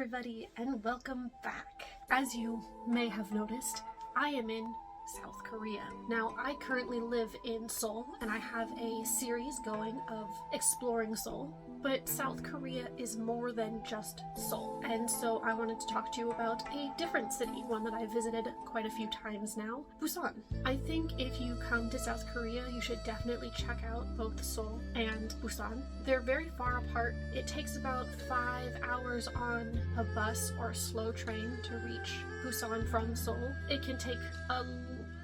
everybody, and welcome back. As you may have noticed, I am in South Korea. Now, I currently live in Seoul, and I have a series going of exploring Seoul, but South Korea is more than just Seoul. And so I wanted to talk to you about a different city, one that I visited quite a few times now, Busan. I think if you come to South Korea, you should definitely check out both Seoul and Busan. They're very far apart. It takes about 5 hours on a bus or a slow train to reach Busan from Seoul. It can take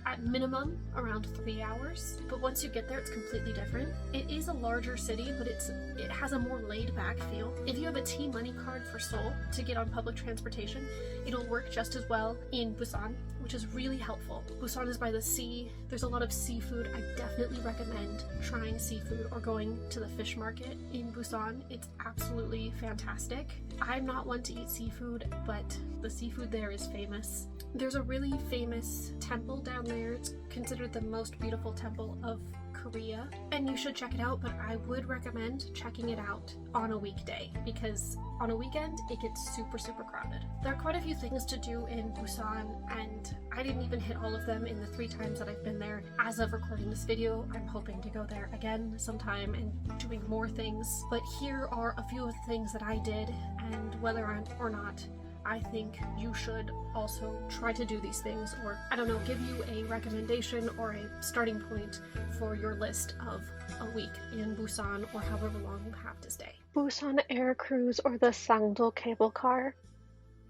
at minimum around 3 hours, but once you get there it's completely different. It is a larger city, but it has a more laid back feel. If you have a T-Money card for Seoul to get on public transportation, it'll work just as well in Busan, which is really helpful. Busan is by the sea. There's a lot of seafood. I definitely recommend trying seafood or going to the fish market in Busan. It's absolutely fantastic. I'm not one to eat seafood, but the seafood there is famous. There's a really famous temple down there. It's considered the most beautiful temple of Korea, and you should check it out, but I would recommend checking it out on a weekday because on a weekend it gets super crowded. There are quite a few things to do in Busan, and I didn't even hit all of them in the 3 times that I've been there. As of recording this video, I'm hoping to go there again sometime and doing more things, but here are a few of the things that I did, and whether or not I think you should also try to do these things, or I don't know, give you a recommendation or a starting point for your list of a week in Busan or however long you have to stay. Busan Air Cruise, or the Sangdo cable car.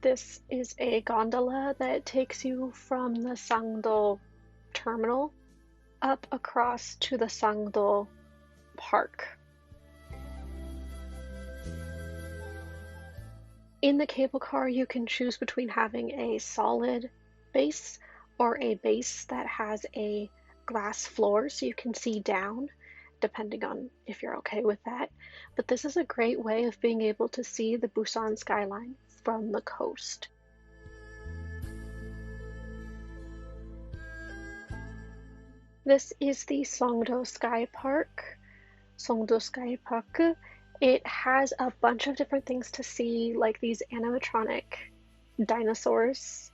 This is a gondola that takes you from the Sangdo terminal up across to the Sangdo Park. In the cable car, you can choose between having a solid base or a base that has a glass floor so you can see down, depending on if you're okay with that. But this is a great way of being able to see the Busan skyline from the coast. This is the Songdo Sky Park. Songdo Sky Park. It has a bunch of different things to see, like these animatronic dinosaurs.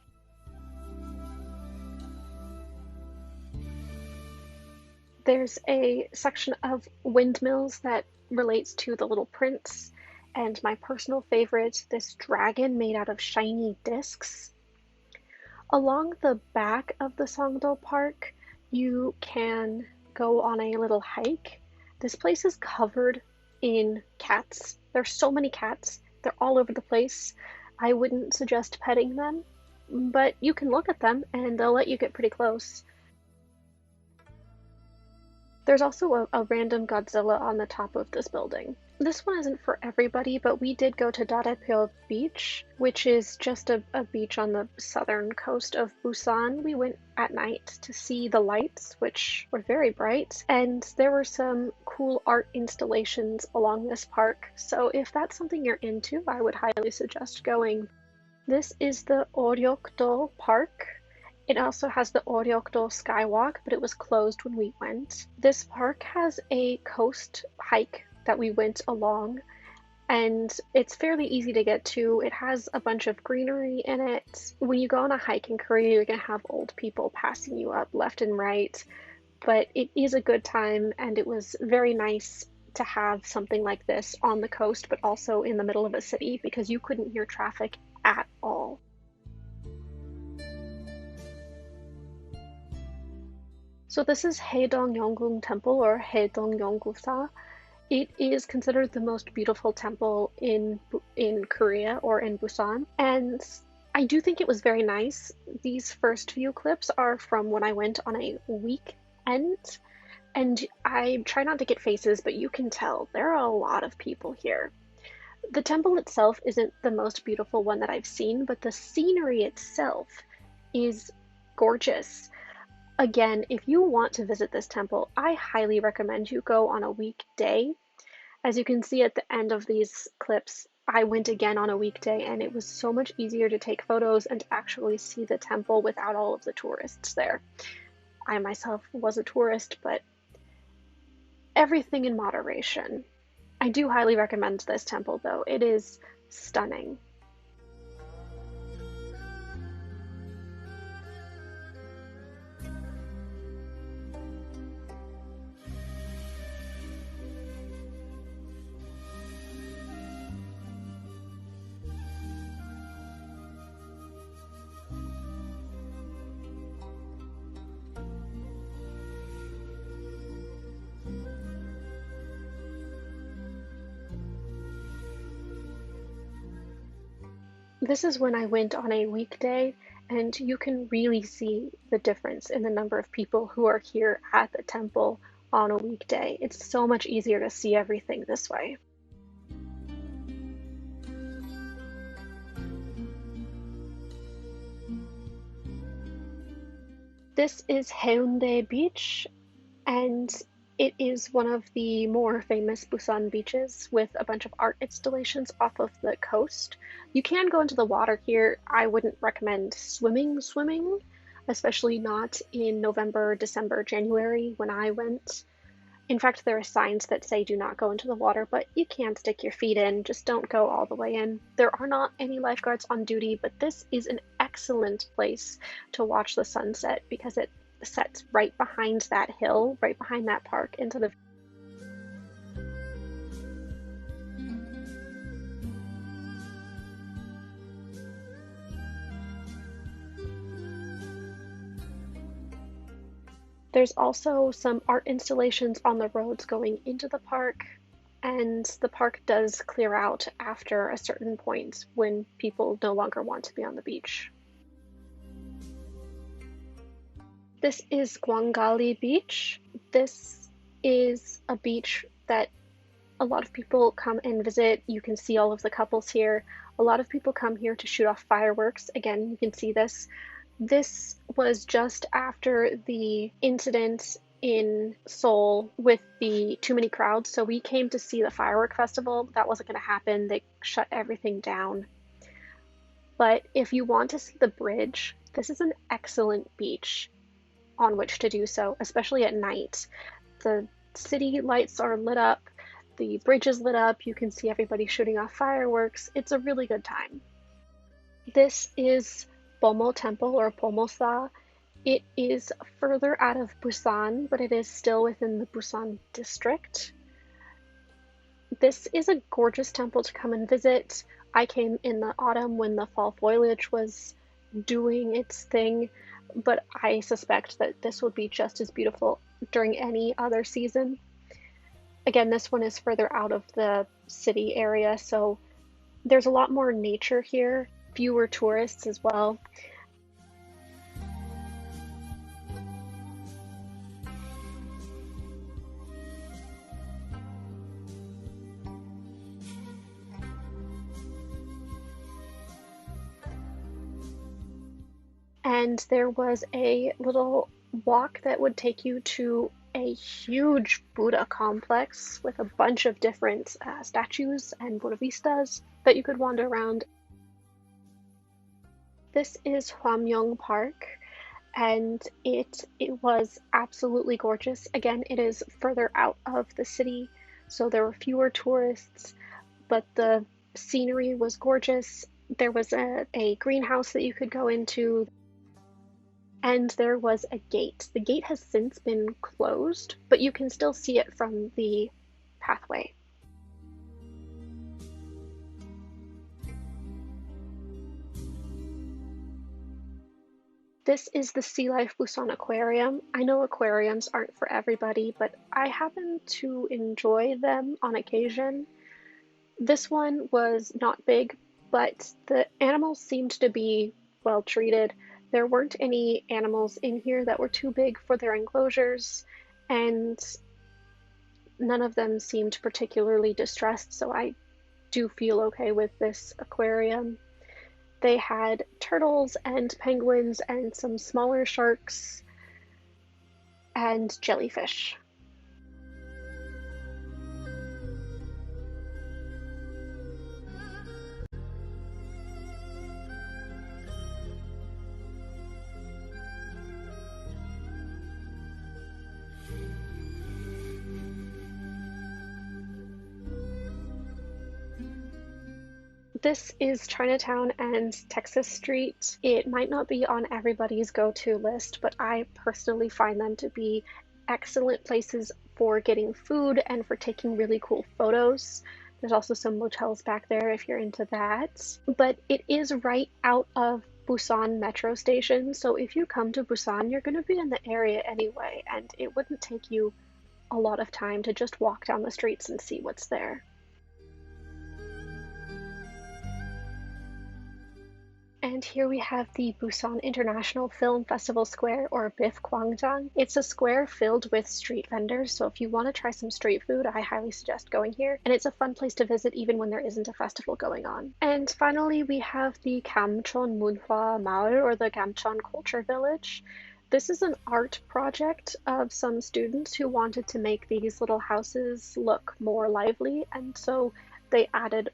There's a section of windmills that relates to the Little Prince, and my personal favorite, this dragon made out of shiny discs. Along the back of the Songdo Park, you can go on a little hike. This place is covered in cats. There's so many cats. They're all over the place. I wouldn't suggest petting them, but you can look at them and they'll let you get pretty close. There's also a random Godzilla on the top of this building. This one isn't for everybody, but we did go to Dadaepyeol Beach, which is just a beach on the southern coast of Busan. We went at night to see the lights, which were very bright, and there were some cool art installations along this park. So if that's something you're into, I would highly suggest going. This is the Oryokdo Park. It also has the Oryokdo Skywalk, but it was closed when we went. This park has a coast hike that we went along, and it's fairly easy to get to. It has a bunch of greenery in it. When you go on a hike in Korea, you're gonna have old people passing you up left and right, but it is a good time, and it was very nice to have something like this on the coast, but also in the middle of a city, because you couldn't hear traffic at all. So this is Haedong Yeongung Temple, or Haedong Yeonggusa. It is considered the most beautiful temple in Korea, or in Busan, and I do think it was very nice. These first few clips are from when I went on a weekend, and I try not to get faces, but you can tell there are a lot of people here. The temple itself isn't the most beautiful one that I've seen, but the scenery itself is gorgeous. Again, if you want to visit this temple, I highly recommend you go on a weekday. As you can see at the end of these clips, I went again on a weekday, and it was so much easier to take photos and to actually see the temple without all of the tourists there. I myself was a tourist, but everything in moderation. I do highly recommend this temple though. It is stunning. This is when I went on a weekday, and you can really see the difference in the number of people who are here at the temple on a weekday. It's so much easier to see everything this way. This is Haeundae Beach, and it is one of the more famous Busan beaches with a bunch of art installations off of the coast. You can go into the water here. I wouldn't recommend swimming, especially not in November, December, January when I went. In fact, there are signs that say do not go into the water, but you can stick your feet in, just don't go all the way in. There are not any lifeguards on duty, but this is an excellent place to watch the sunset because it sets right behind that hill, right behind that park into the There's also some art installations on the roads going into the park, and the park does clear out after a certain point when people no longer want to be on the beach. This is Gwangali Beach. This is a beach that a lot of people come and visit. You can see all of the couples here. A lot of people come here to shoot off fireworks. Again, you can see this. This was just after the incident in Seoul with the too many crowds. So we came to see the firework festival. That wasn't going to happen. They shut everything down. But if you want to see the bridge, this is an excellent beach on which to do so, especially at night. The city lights are lit up, the bridge is lit up, you can see everybody shooting off fireworks. It's a really good time. This is Bomo Temple or Pomosa. It is further out of Busan, but it is still within the Busan district. This is a gorgeous temple to come and visit. I came in the autumn when the fall foliage was doing its thing, but I suspect that this would be just as beautiful during any other season. Again, this one is further out of the city area, so there's a lot more nature here, fewer tourists as well. And there was a little walk that would take you to a huge Buddha complex with a bunch of different statues and Buddha vistas that you could wander around. This is Hwamyong Park, and it was absolutely gorgeous. Again, it is further out of the city, so there were fewer tourists, but the scenery was gorgeous. There was a greenhouse that you could go into, and there was a gate. The gate has since been closed, but you can still see it from the pathway. This is the Sea Life Busan Aquarium. I know aquariums aren't for everybody, but I happen to enjoy them on occasion. This one was not big, but the animals seemed to be well treated. There weren't any animals in here that were too big for their enclosures, and none of them seemed particularly distressed, so I do feel okay with this aquarium. They had turtles and penguins and some smaller sharks and jellyfish. This is Chinatown and Texas Street. It might not be on everybody's go-to list, but I personally find them to be excellent places for getting food and for taking really cool photos. There's also some motels back there if you're into that. But it is right out of Busan metro station, so if you come to Busan, you're going to be in the area anyway, and it wouldn't take you a lot of time to just walk down the streets and see what's there. And here we have the Busan International Film Festival Square, or BIF Gwangjang. It's a square filled with street vendors, so if you want to try some street food, I highly suggest going here. And it's a fun place to visit even when there isn't a festival going on. And finally, we have the Gamcheon Munhwa Maul, or the Gamcheon Culture Village. This is an art project of some students who wanted to make these little houses look more lively, and so they added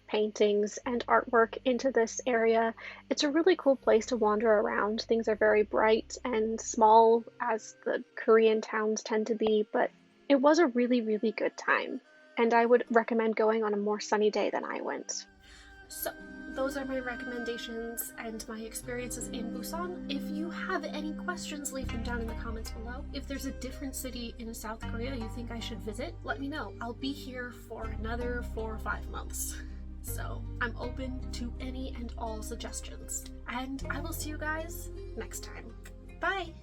paintings and artwork into this area. It's a really cool place to wander around. Things are very bright and small, as the Korean towns tend to be, but it was a really, really good time. And I would recommend going on a more sunny day than I went. So, those are my recommendations and my experiences in Busan. If you have any questions, leave them down in the comments below. If there's a different city in South Korea you think I should visit, let me know. I'll be here for another 4 or 5 months. So I'm open to any and all suggestions. And I will see you guys next time. Bye!